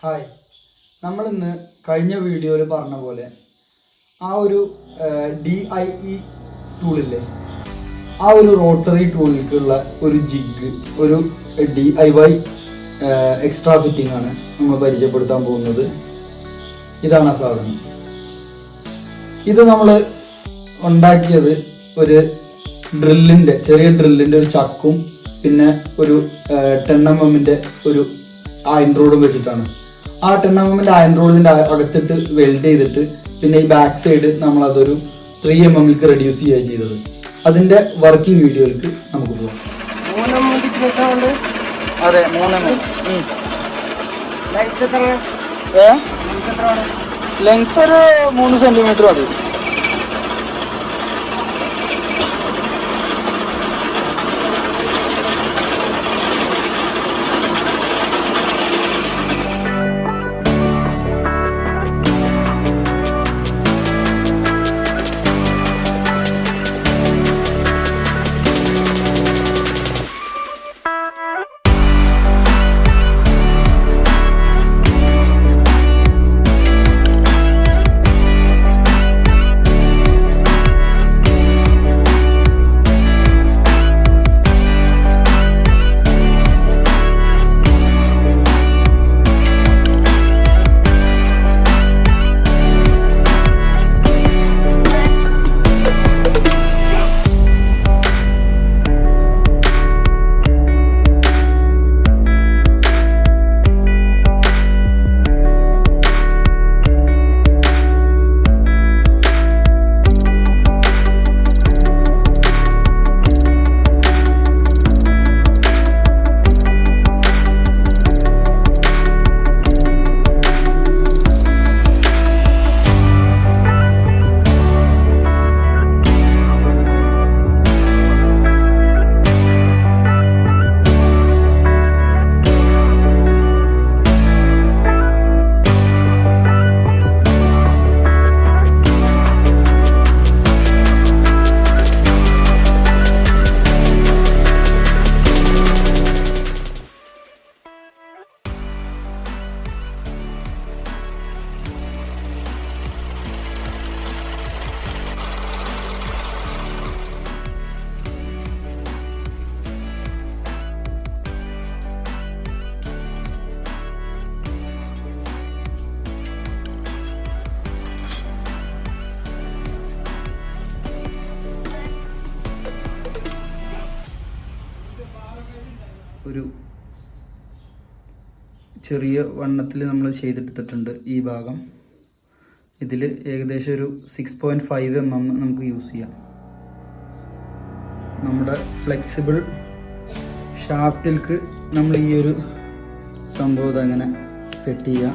Hi, നമ്മളിന്ന് കഴിഞ്ഞ വീഡിയോയിൽ പറഞ്ഞ പോലെ ആ ഒരു DIE ടൂളില്ലേ, ആ ഒരു റോട്ടറി ടൂളിലേക്കുള്ള ഒരു ജിഗ്, ഒരു DIY എക്സ്ട്രാ ഫിറ്റിംഗ് ആണ് നമ്മൾ പരിചയപ്പെടുത്താൻ പോകുന്നത്. ഇതാണ് ആ സാധനം. ഇത് നമ്മൾ ഉണ്ടാക്കിയത് ഒരു ചെറിയ ഡ്രില്ലിൻ്റെ ഒരു ചക്കും പിന്നെ ഒരു 10mm ഒരു അയൺ റോഡും വെച്ചിട്ടാണ്. ആ 10mm അയൺ റോഡിൻ്റെ അകത്തിട്ട് വെൽഡ് ചെയ്തിട്ട് പിന്നെ ഈ ബാക്ക് സൈഡ് നമ്മൾ അതൊരു 3mm റെഡ്യൂസ് ചെയ്യുക ചെയ്തത്. അതിന്റെ വർക്കിംഗ് വീഡിയോയിലേക്ക് നമുക്ക് പോകാം. അതെ, 3mm. ലെങ്ത് ഒരു 3 സെന്റിമീറ്റർ മതി. ഒരു ചെറിയ വണ്ണത്തിൽ നമ്മൾ ചെയ്തെടുത്തിട്ടുണ്ട് ഈ ഭാഗം. ഇതിൽ ഏകദേശം ഒരു 6.5 mm നമുക്ക് യൂസ് ചെയ്യാം. നമ്മുടെ ഫ്ലെക്സിബിൾ ഷാഫ്റ്റിലേക്ക് നമ്മൾ ഈ ഒരു സംഭവം അങ്ങനെ സെറ്റ് ചെയ്യുക.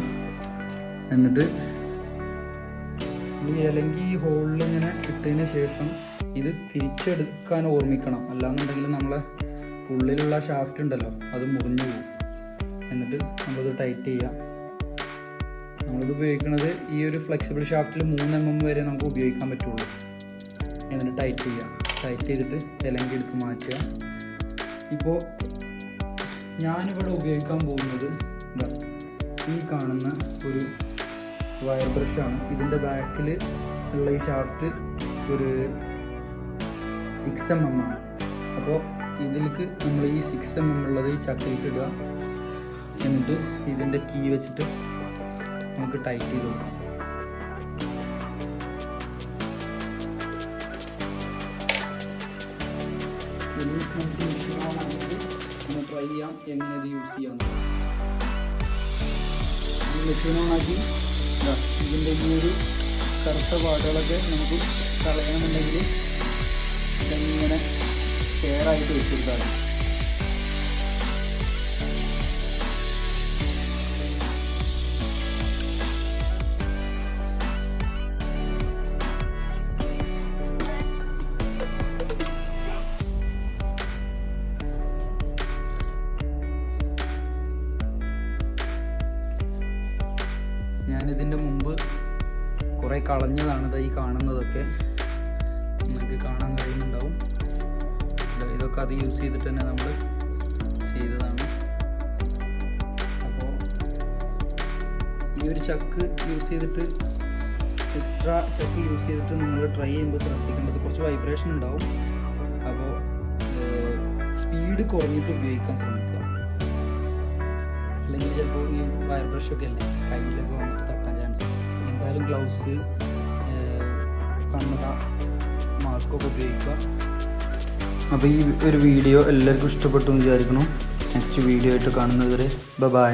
എന്നിട്ട് അല്ലെങ്കിൽ ഈ ഹോളിൽ ഇങ്ങനെ ഇട്ടതിന് ശേഷം ഇത് തിരിച്ചെടുക്കാൻ ഓർമ്മിക്കണം. അല്ലാന്നുണ്ടെങ്കിൽ നമ്മളെ ഉള്ളിലുള്ള ഷാഫ്റ്റ് ഉണ്ടല്ലോ, അത് മുറിഞ്ഞു പോകും. എന്നിട്ട് നമ്മളത് ടൈറ്റ് ചെയ്യാം. നമ്മളിത് ഉപയോഗിക്കുന്നത് ഈ ഒരു ഫ്ലെക്സിബിൾ ഷാഫ്റ്റിൽ 3 mm വരെ നമുക്ക് ഉപയോഗിക്കാൻ പറ്റുള്ളൂ. എന്നിട്ട് ടൈറ്റ് ചെയ്യുക. ടൈറ്റ് ചെയ്തിട്ട് ഇലങ്കി എടുത്ത് മാറ്റുക. ഇപ്പോൾ ഞാനിവിടെ ഉപയോഗിക്കാൻ പോകുന്നത് ഈ കാണുന്ന ഒരു വയർ ബ്രഷാണ്. ഇതിൻ്റെ ബാക്കിൽ ഉള്ള ഈ ഷാഫ്റ്റ് ഒരു 6 mm ആണ്. അപ്പോൾ ഇതിലേക്ക് നമ്മൾ ഈ 6 mm ഉള്ളത് ഈ ചക്കിലേക്ക് ഇടുക. എന്നിട്ട് ഇതിൻ്റെ കീ വെച്ചിട്ട് നമുക്ക് ടൈറ്റ് ചെയ്ത് കൊടുക്കാം. ഒന്ന് ട്രൈ ചെയ്യാം എങ്ങനെ ഇത് യൂസ് ചെയ്യാം. ഈ മെഷീൻ ഓണാക്കി ഇതിൻ്റെ ഈ ഒരു കറുത്ത പാടുകളൊക്കെ നമുക്ക് കളയണമെന്നുണ്ടെങ്കിൽ ഇങ്ങനെ ഷെയറായിട്ട് വെച്ചെടുത്താൽ ഞാനിതിൻ്റെ മുമ്പ് കുറേ കളഞ്ഞതാണ്. ഈ കാണുന്നതൊക്കെ നിങ്ങൾക്ക് കാണാൻ കഴിയുന്നുണ്ടാവും. ഇതൊക്കെ അത് യൂസ് ചെയ്തിട്ട് തന്നെ നമ്മൾ ചെയ്തതാണ്. അപ്പോൾ ഒരു ചക്ക് യൂസ് ചെയ്തിട്ട് എക്സ്ട്രാ ചക്ക് യൂസ് ചെയ്തിട്ട് നിങ്ങൾ ട്രൈ ചെയ്യുമ്പോൾ ശ്രദ്ധിക്കേണ്ടത് കുറച്ച് വൈബ്രേഷൻ ഉണ്ടാവും. അപ്പോൾ സ്പീഡ് കുറഞ്ഞിട്ട് ഉപയോഗിക്കാൻ ശ്രമിക്കുക. അല്ലെങ്കിൽ ചിലപ്പോൾ ഈ വയർ ബ്രഷൊക്കെ അല്ലേ കയ്യിലൊക്കെ വന്നിട്ട് തട്ടാൻ ചാൻസ്. എന്തായാലും ഗ്ലൗസ്, കണ്ണട, മാസ്കൊക്കെ ഉപയോഗിക്കുക. അപ്പോൾ ഈ ഒരു വീഡിയോ എല്ലാവർക്കും ഇഷ്ടപ്പെട്ടു എന്ന് വിചാരിക്കണം. നെക്സ്റ്റ് വീഡിയോ ആയിട്ട് കാണുന്നത് വരെ ബൈ.